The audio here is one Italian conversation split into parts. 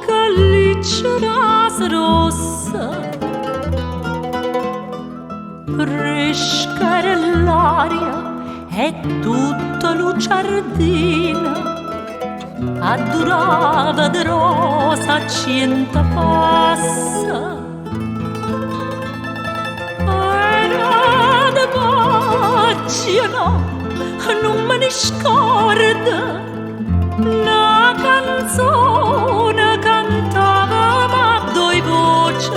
gallicera rossa, fresca l'aria e tutta lucciardina addurava di rosa cienta passa. Era da bacio, no, non me ne scorda, la canzone cantava ma due voci.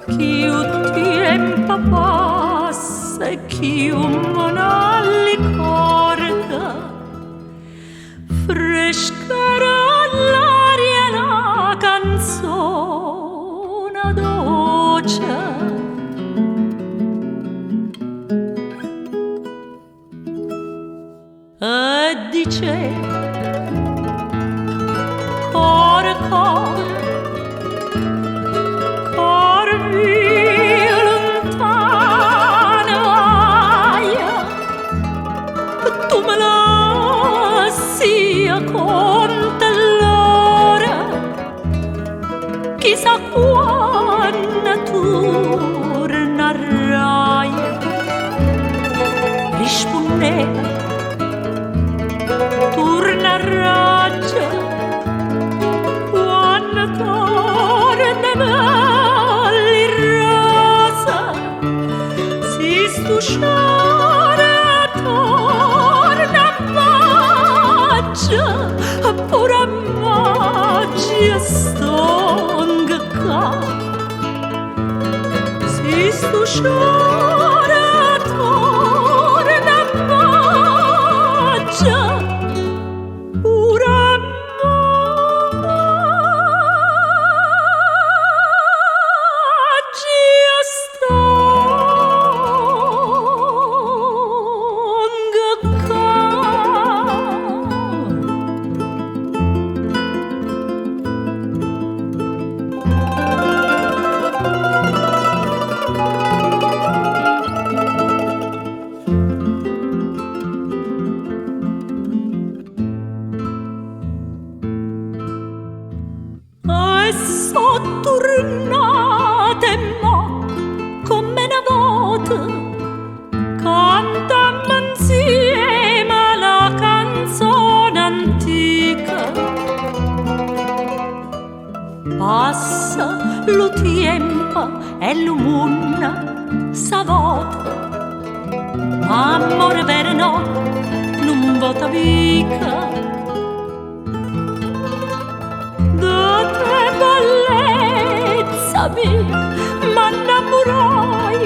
Più tempo passa e più me ne ricorda, frescherà l'aria la canzone dolce. E dice core core, core mio lontano aia, tu me la sia conta l'ora, chissà quando tornerai. Rispondeva tornerai quando tornerà le rosa, si stusciare torna magia, pure magia stonga ca, si stusciare torna magia. So tornate mo come una volta, cantammo insieme la canzone antica. Passa lo tempo e lo mondo s'avvota, ma amore vero no, non vota mica. Bellezza mia, m'innamorai,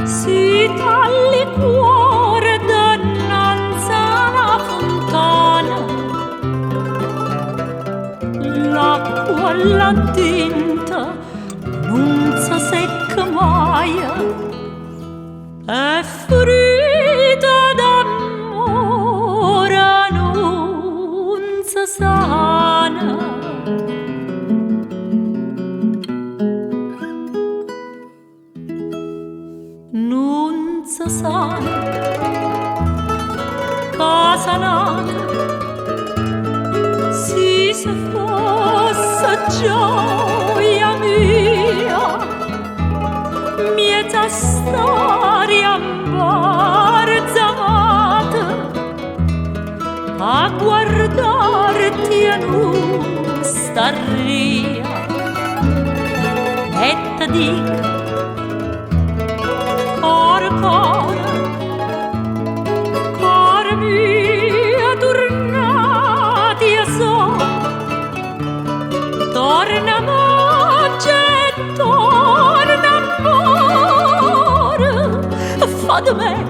si tagli cuore dinanzi alla fontana. L'acqua la tinta non si secca mai, è ferita d'amore non si sana. Non si sa cosa nata, si fosse gioia mia, mieta storia imbarzamata, a guardarti a non star via e ti dico core mia, tornati a so, torna magia e torna amore, fa di me